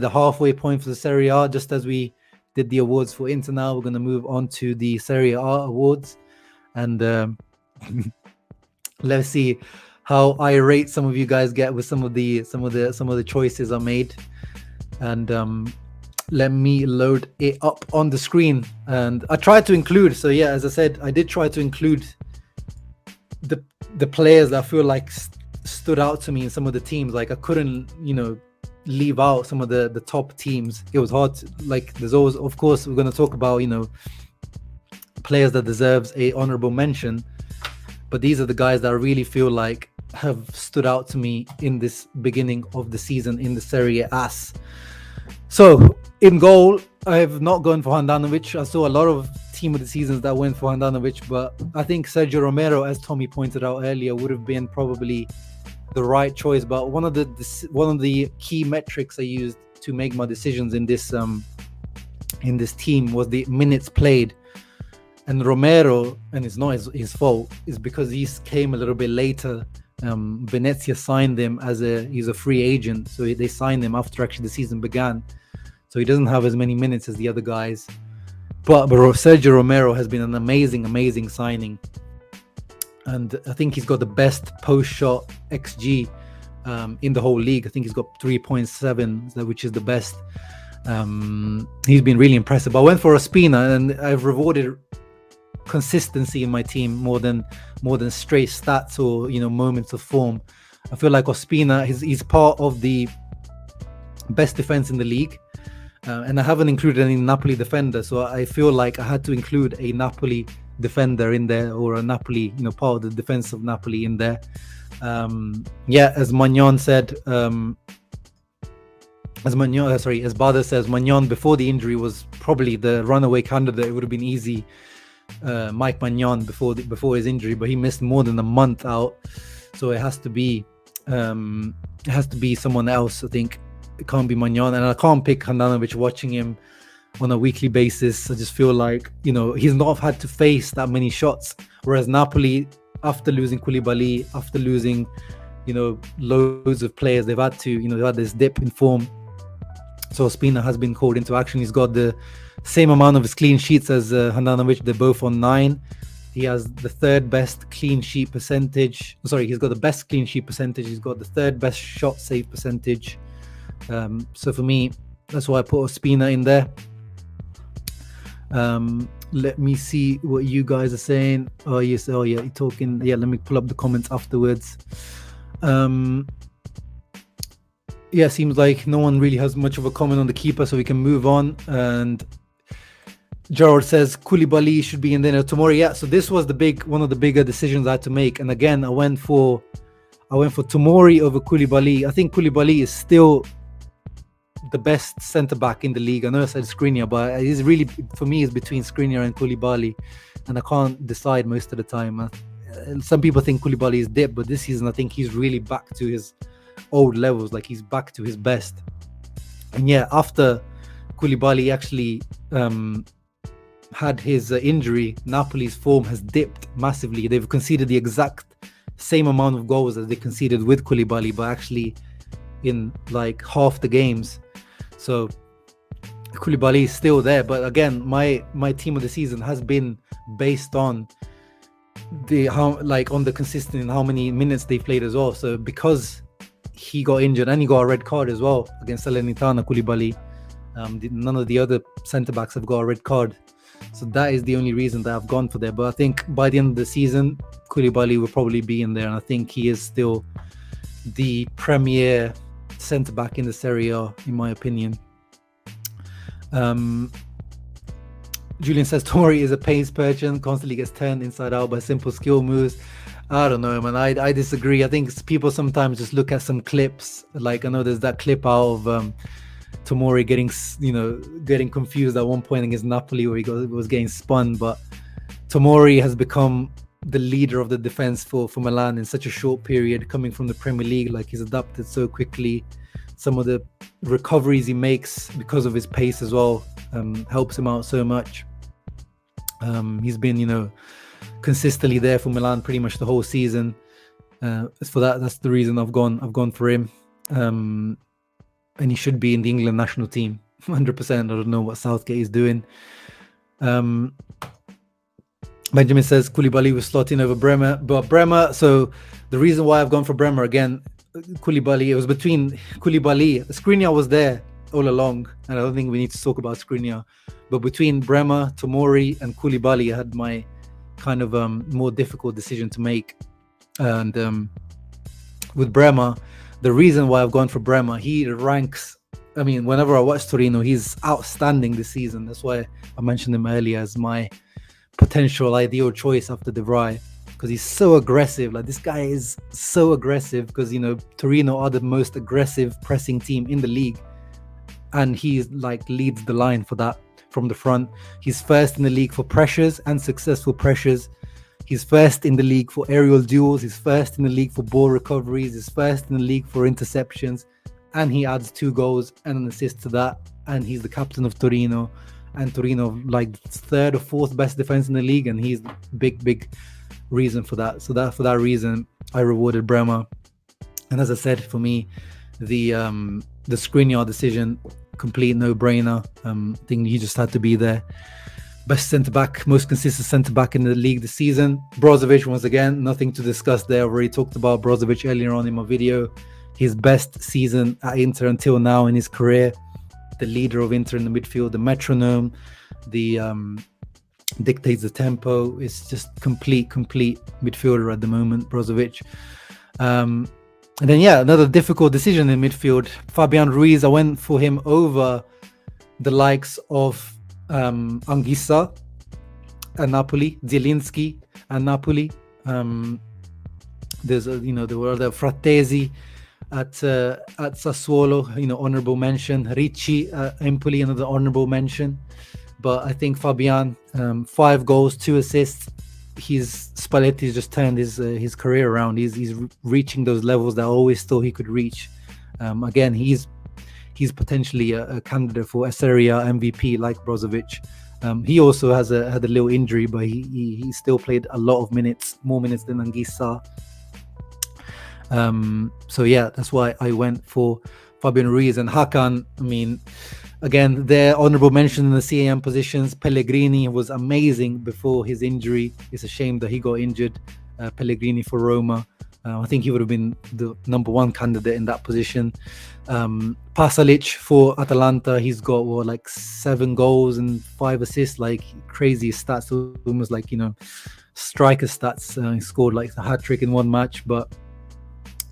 the halfway point for the Serie A. Just as we did the awards for Inter, now we're going to move on to the Serie A awards, and let's see how irate some of you guys get with some of the choices I made. And let me load it up on the screen. And I tried to include, so yeah, as I said, I did try to include the players that I feel like stood out to me in some of the teams. Like, I couldn't, leave out some of the top teams. It was hard to, like, there's always, of course, we're going to talk about, players that deserves a honorable mention, but these are the guys that I really feel like have stood out to me in this beginning of the season in the Serie A. So in goal, I have not gone for Handanovic. I saw a lot of team of the seasons that went for Handanovic, but I think Sergio Romero, as Tommy pointed out earlier, would have been probably the right choice. But one of the key metrics I used to make my decisions in this team was the minutes played. And Romero, and it's not his fault, is because he came a little bit later. Venezia signed him he's a free agent, so they signed him after actually the season began, so he doesn't have as many minutes as the other guys. But Sergio Romero has been an amazing signing, and I think he's got the best post-shot XG in the whole league. I think he's got 3.7, which is the best. He's been really impressive. But I went for Ospina, and I've rewarded consistency in my team more than straight stats or moments of form. I feel like Ospina, he's part of the best defense in the league, and I haven't included any Napoli defender, so I feel like I had to include a Napoli defender in there, or a Napoli part of the defense of Napoli in there. As Magnon said, as Bader says, Magnon before the injury was probably the runaway candidate. It would have been easy. Mike Magnon before his injury, but he missed more than a month out, so it has to be someone else. I think it can't be Magnon, and I can't pick Handanovic. Watching him on a weekly basis, I just feel like he's not had to face that many shots, whereas Napoli, after losing Koulibaly, after losing loads of players, they've had this dip in form. So Ospina has been called into action. He's got the same amount of clean sheets as Handanovic. They're both on 9. He has the third best clean sheet percentage. He's got the best clean sheet percentage. He's got the third best shot save percentage. So for me, that's why I put Ospina in there. Let me see what you guys are saying. Oh yes, you're talking. Yeah, let me pull up the comments afterwards. Seems like no one really has much of a comment on the keeper, so we can move on. And Gerard says Koulibaly should be in there. Tomori, yeah. So this was one of the bigger decisions I had to make. And again, I went for Tomori over Koulibaly. I think Koulibaly is still the best centre back in the league. I know I said Skriniar, but he's really, for me, it's between Skriniar and Koulibaly, and I can't decide most of the time. Some people think Koulibaly is dipped, but this season I think he's really back to his old levels. Like, he's back to his best. And yeah, after Koulibaly actually had his injury, Napoli's form has dipped massively. They've conceded the exact same amount of goals as they conceded with Koulibaly, but actually in like half the games. So Koulibaly is still there, but again, my team of the season has been based on on the consistent in how many minutes they played as well. So because he got injured and he got a red card as well against Salernitana, Koulibaly, none of the other centre backs have got a red card. So that is the only reason that I've gone for there. But I think by the end of the season, Koulibaly will probably be in there, and I think he is still the premier centre back in the Serie A, in my opinion. Julian says Tomori is a pace merchant, constantly gets turned inside out by simple skill moves. I don't know, man. I disagree. I think people sometimes just look at some clips. Like, I know there's that clip out of Tomori getting confused at one point against Napoli where he was getting spun. But Tomori has become the leader of the defense for Milan in such a short period, coming from the Premier League. Like, he's adapted so quickly. Some of the recoveries he makes because of his pace as well helps him out so much. He's been, consistently there for Milan pretty much the whole season. That's the reason I've gone for him. and he should be in the England national team 100%. I don't know what Southgate is doing. Benjamin says Koulibaly was slotting over Bremer, but Bremer. So the reason why I've gone for Bremer again, Koulibaly, it was between Koulibaly. Skriniar was there all along, and I don't think we need to talk about Skriniar. But between Bremer, Tomori, and Koulibaly, I had my kind of more difficult decision to make. And with Bremer, the reason why I've gone for Bremer, he ranks. I mean, whenever I watch Torino, he's outstanding this season. That's why I mentioned him earlier as my potential ideal choice after De Vrij, because he's so aggressive. Like, this guy is so aggressive, because, you know, Torino are the most aggressive pressing team in the league, and he's like leads the line for that from the front. He's first in the league for pressures and successful pressures. He's first in the league for aerial duels. He's first in the league for ball recoveries. He's first in the league for interceptions, and he adds 2 goals and an assist to that. And he's the captain of Torino, and Torino like 3rd or 4th best defense in the league, and he's big reason for that. So that for that reason, I rewarded Bremer. And as I said, for me, the Skriniar decision, complete no-brainer. I think he just had to be there. Best centre-back, most consistent centre-back in the league this season. Brozovic, once again, nothing to discuss there. I've already talked about Brozovic earlier on in my video. His best season at Inter until now in his career. The leader of Inter in the midfield, the metronome, the dictates the tempo. It's just complete midfielder at the moment, Brozovic. And then, another difficult decision in midfield. Fabian Ruiz, I went for him over the likes of Anguissa at Napoli, Zielinski at Napoli. There were other Frattesi at Sassuolo, honorable mention. Ricci at Empoli, another honorable mention. But I think Fabian, 5 goals, 2 assists. Spalletti's just turned his career around. He's reaching those levels that I always thought he could reach. Again, he's potentially a candidate for a Serie A MVP like Brozovic. He also had a little injury, but he still played a lot of minutes, more minutes than Anguissa. That's why I went for Fabian Ruiz. And Hakan, I mean, again, their honorable mention in the CAM positions. Pellegrini was amazing before his injury. It's a shame that he got injured. Pellegrini for Roma. I think he would have been the number 1 candidate in that position. Pasalic for Atalanta. He's got 7 goals and 5 assists, like crazy stats, almost like, striker stats. He scored like a hat-trick in 1 match, but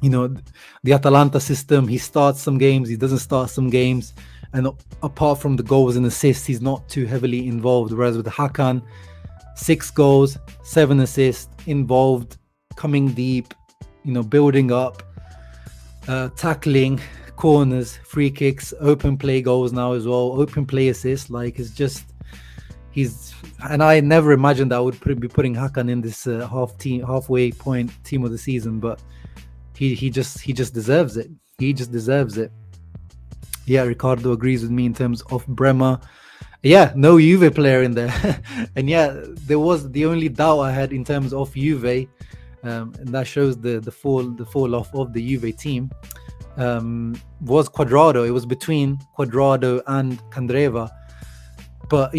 the Atalanta system, he starts some games, he doesn't start some games, and apart from the goals and assists, he's not too heavily involved. Whereas with Hakan, 6 goals, 7 assists, involved, coming deep, building up, tackling, corners, free kicks, open play goals now as well, open play assists. Like, it's just, and I never imagined that I would be putting Hakan in this halfway point team of the season, but he just deserves it. He just deserves it. Ricardo agrees with me in terms of Bremer. No Juve player in there. And there was the only doubt I had in terms of Juve, and that shows the fall off of the Juve team, was Cuadrado. It was between Cuadrado and Candreva. But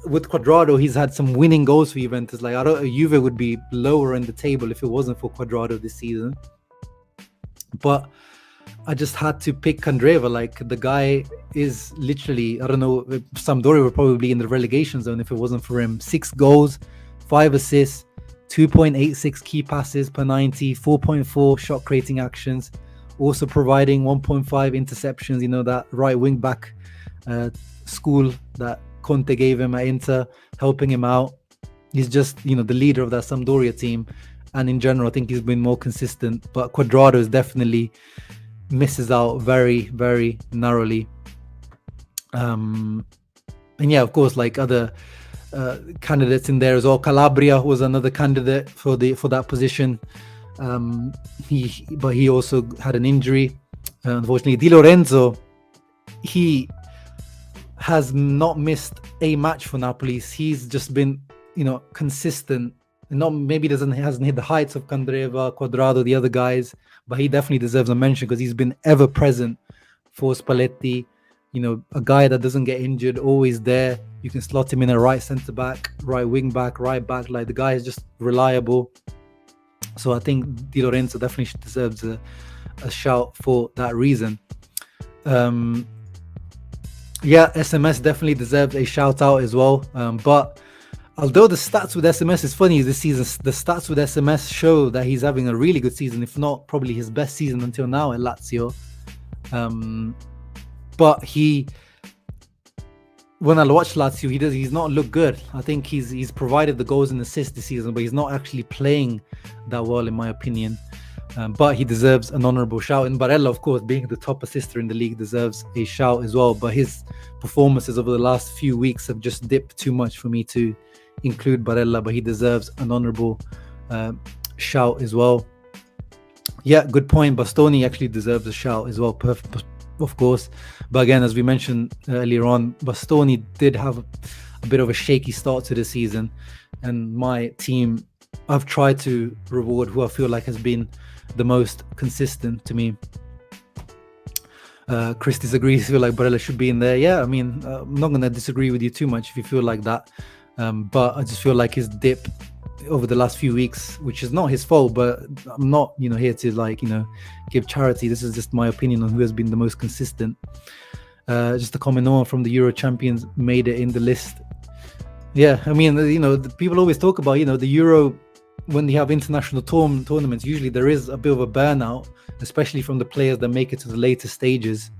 with Cuadrado, he's had some winning goals for Juventus. Like, Juve would be lower in the table if it wasn't for Cuadrado this season. But I just had to pick Candreva. Like, the guy is literally, I don't know, Sampdoria would probably be in the relegation zone if it wasn't for him. 6 goals, 5 assists, 2.86 key passes per 90, 4.4 shot creating actions, also providing 1.5 interceptions. That right wing back school that Conte gave him at Inter, helping him out. He's just, the leader of that Sampdoria team. And in general, I think he's been more consistent. But Cuadrado is definitely misses out very, very narrowly. Of course, like other candidates in there as well. Calabria was another candidate for that position. He also had an injury. Unfortunately, Di Lorenzo, he has not missed a match for Napoli. He's just been, consistent. Hasn't hit the heights of Candreva, Cuadrado, the other guys, but he definitely deserves a mention because he's been ever present for Spalletti. A guy that doesn't get injured, always there. You can slot him in a right centre back, right wing back, right back. Like, the guy is just reliable. So I think Di Lorenzo definitely deserves a shout for that reason. SMS definitely deserves a shout out as well. But although the stats with SMS is funny this season, the stats with SMS show that he's having a really good season, if not probably his best season until now at Lazio. But when I watch Lazio, he's not looked good. I think he's provided the goals and assists this season, but he's not actually playing that well, in my opinion. But he deserves an honourable shout. And Barella, of course, being the top assister in the league, deserves a shout as well. But his performances over the last few weeks have just dipped too much for me to include Barella, but he deserves an honourable shout as well. Yeah, good point. Bastoni actually deserves a shout as well, of course. But again, as we mentioned earlier on, Bastoni did have a bit of a shaky start to the season, and my team, I've tried to reward who I feel like has been the most consistent to me. Chris disagrees. Feel like Barella should be in there. Yeah, I mean, I'm not going to disagree with you too much if you feel like that. But I just feel like his dip over the last few weeks, which is not his fault, but I'm not, here to give charity. This is just my opinion on who has been the most consistent. Just to comment on from the Euro champions made it in the list. Yeah, I mean, the people always talk about, the Euro, when they have international tournaments, usually there is a bit of a burnout, especially from the players that make it to the later stages.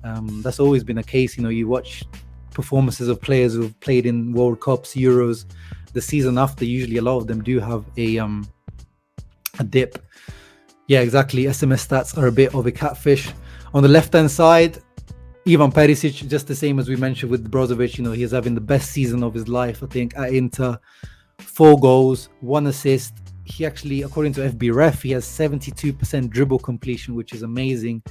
That's always been a case. You watch performances of players who've played in World Cups, Euros, the season after, usually a lot of them do have a dip. Yeah, exactly. SMS stats are a bit of a catfish. On the left-hand side, Ivan Perisic, just the same as we mentioned with Brozovic, he's having the best season of his life, I think, at Inter. 4 goals, 1 assist. He actually, according to FB Ref, he has 72% dribble completion, which is amazing.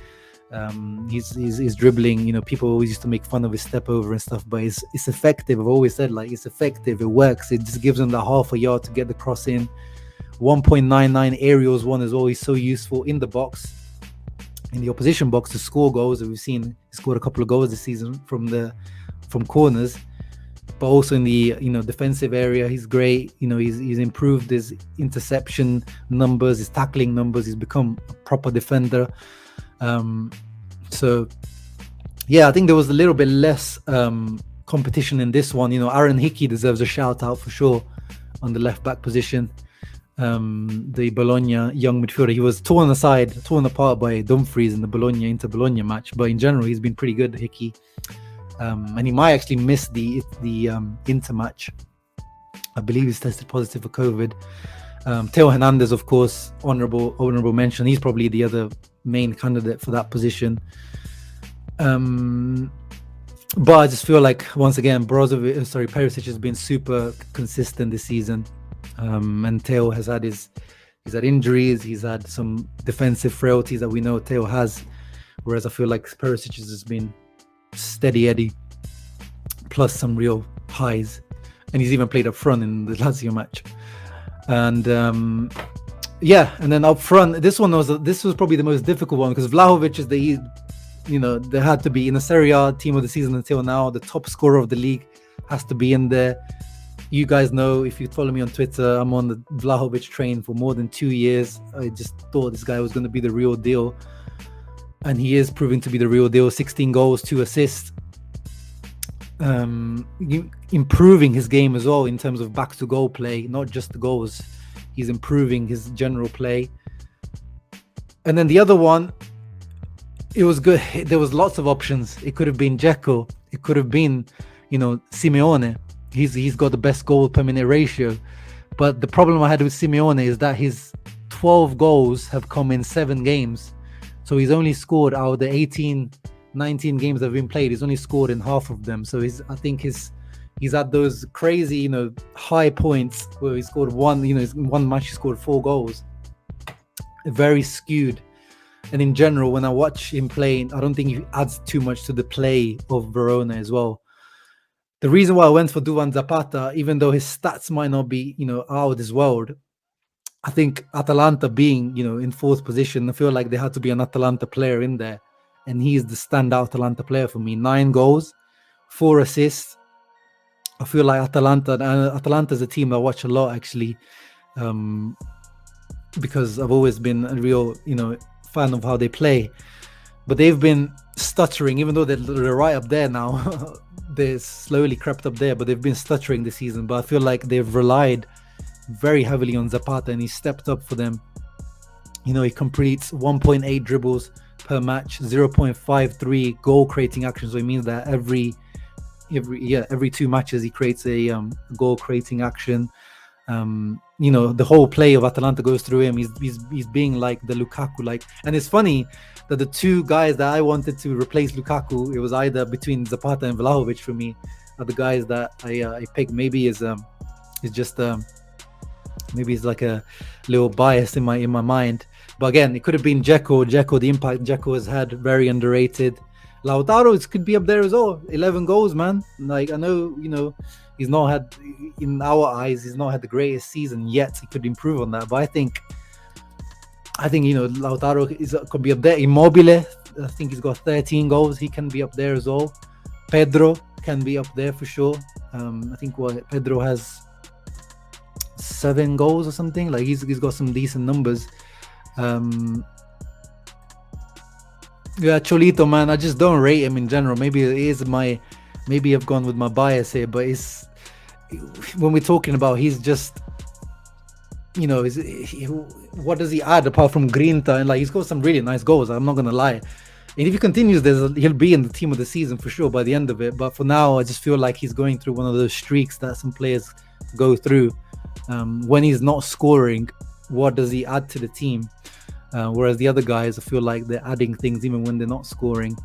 He's dribbling, people always used to make fun of his step over and stuff, but it's effective. I've always said, it's effective, it works. It just gives him the half a yard to get the cross in. 1.99 aerials one is always so useful in the box, in the opposition box, to score goals. We've seen he scored a couple of goals this season from corners, but also in the defensive area, he's great. He's improved his interception numbers, his tackling numbers. He's become a proper defender. So yeah, I think there was a little bit less competition in this one. Aaron Hickey deserves a shout out for sure on the left back position. The Bologna young midfielder, he was torn apart by Dumfries in the Inter Bologna match, but in general he's been pretty good, Hickey. And he might actually miss the Inter match. I believe he's tested positive for COVID. Theo Hernandez, of course, honorable mention. He's probably the other main candidate for that position. But I just feel like, once again, Perisic has been super consistent this season. And Theo has had injuries. He's had some defensive frailties that we know Theo has. Whereas I feel like Perisic has just been steady Eddie, plus some real highs. And he's even played up front in the Lazio match. And and then up front, this was probably the most difficult one, because Vlahovic is there had to be in the Serie A team of the season until now. The top scorer of the league has to be in there. You guys know, if you follow me on Twitter, I'm on the Vlahovic train for more than 2 years. I just thought this guy was going to be the real deal, and he is proving to be the real deal. 16 goals, 2 assists. Improving his game as well in terms of back to goal play, not just the goals. He's improving his general play. And then the other one, it was good. There was lots of options. It could have been Dzeko. It could have been, Simeone. He's got the best goal per minute ratio. But the problem I had with Simeone is that his 12 goals have come in 7 games. So he's only scored out of the 19 games that have been played. He's only scored in half of them. So I think he's at those crazy, high points where he scored one match he scored 4 goals. Very skewed. And in general, when I watch him playing, I don't think he adds too much to the play of Verona as well. The reason why I went for Duvan Zapata, even though his stats might not be, out of this world, I think Atalanta being, in 4th position, I feel like there had to be an Atalanta player in there. and he's the standout Atalanta player for me. 9 goals, 4 assists. I feel like Atalanta is a team I watch a lot, actually, because I've always been a real, fan of how they play. But they've been stuttering, even though they're right up there now. They slowly crept up there, but they've been stuttering this season. But I feel like they've relied very heavily on Zapata, and he stepped up for them. He completes 1.8 dribbles per match, 0.53 goal creating actions. So it means that every 2 matches he creates a goal creating action. The whole play of Atalanta goes through him. He's being like the Lukaku, and it's funny that the 2 guys that I wanted to replace Lukaku, it was either between Zapata and Vlahovic for me, are the guys that I picked. Maybe is just maybe it's like a little bias in my mind. But again, it could have been Dzeko. The impact Dzeko has had, very underrated. Lautaro could be up there as well. 11 goals, man. I know, he's not had, in our eyes, he's not had the greatest season yet. He could improve on that. But I think Lautaro could be up there. Immobile, I think he's got 13 goals. He can be up there as well. Pedro can be up there for sure. I think Pedro has 7 goals or something. He's got some decent numbers. Cholito, man, I just don't rate him in general. Maybe I've gone with my bias here, but when we're talking about, he's just, what does he add apart from Grinta? And he's got some really nice goals, I'm not gonna lie. And if he continues this, he'll be in the team of the season for sure by the end of it. But for now, I just feel like he's going through one of those streaks that some players go through. When he's not scoring, what does he add to the team? Whereas the other guys, I feel like they're adding things even when they're not scoring.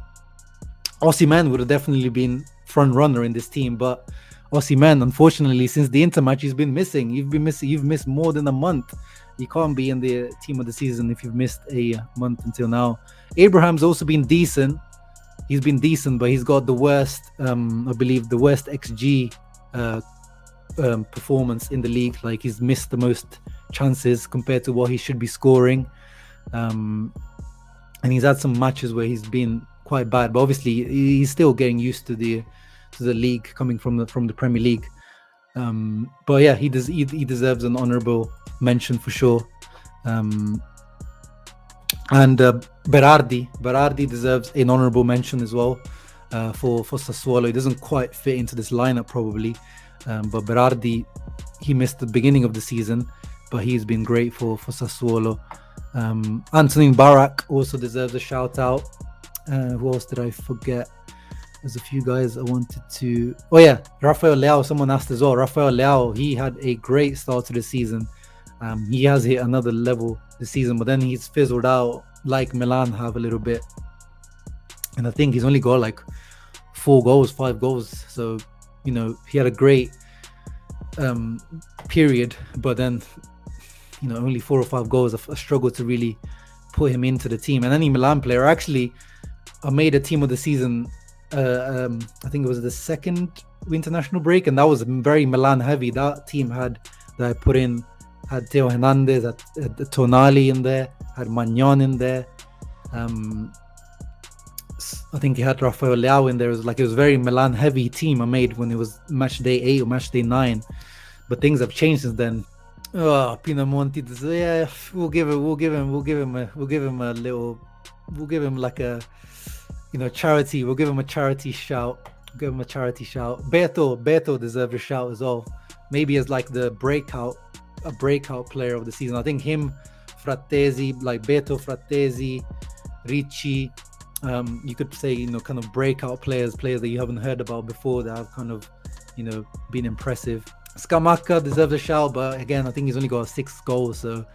Osimhen would have definitely been front runner in this team, but Osimhen, unfortunately, since the Inter match, he's been missing. You've missed more than a month. You can't be in the team of the season if you've missed a month until now. Abraham's also been decent. He's been decent, but he's got the worst, I believe, the worst XG performance in the league. He's missed the most chances compared to what he should be scoring. And he's had some matches where he's been quite bad, but obviously he's still getting used to the league, coming from the Premier League. But yeah, he deserves an honourable mention for sure. And Berardi deserves an honourable mention as well for Sassuolo. He doesn't quite fit into this lineup probably, but Berardi, he missed the beginning of the season, but he's been great for Sassuolo. Anthony Barak also deserves a shout out. Who else did I forget? There's a few guys I wanted to... Oh yeah, Rafael Leao, someone asked as well. Rafael Leao, he had a great start to the season. He has hit another level this season, but then he's fizzled out like Milan have a little bit. And I think he's only got 5 goals. So, he had a great period, but then, only 4 or 5 goals. I struggle to really put him into the team. And any Milan player, actually, I made a team of the season. I think it was the second international break, and that was very Milan heavy. That team that I put in had Theo Hernandez, had Tonali in there, had Magnon in there. I think he had Rafael Leao in there. It was a very Milan heavy team I made when it was match day 8 or match day 9. But things have changed since then. Pinamonti, yeah, we'll give him a charity. We'll give him a charity shout. Beto deserves a shout as well. Maybe as the breakout player of the season. I think him, Frattesi, Beto, Frattesi, Ricci. You could say, kind of breakout players that you haven't heard about before that have kind of, been impressive. Scamacca deserves a shout, but again, I think he's only got 6 goals, so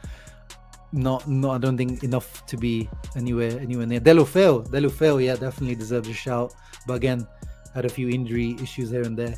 not I don't think enough to be anywhere near. Deulofeu, yeah, definitely deserves a shout, but again, had a few injury issues here and there.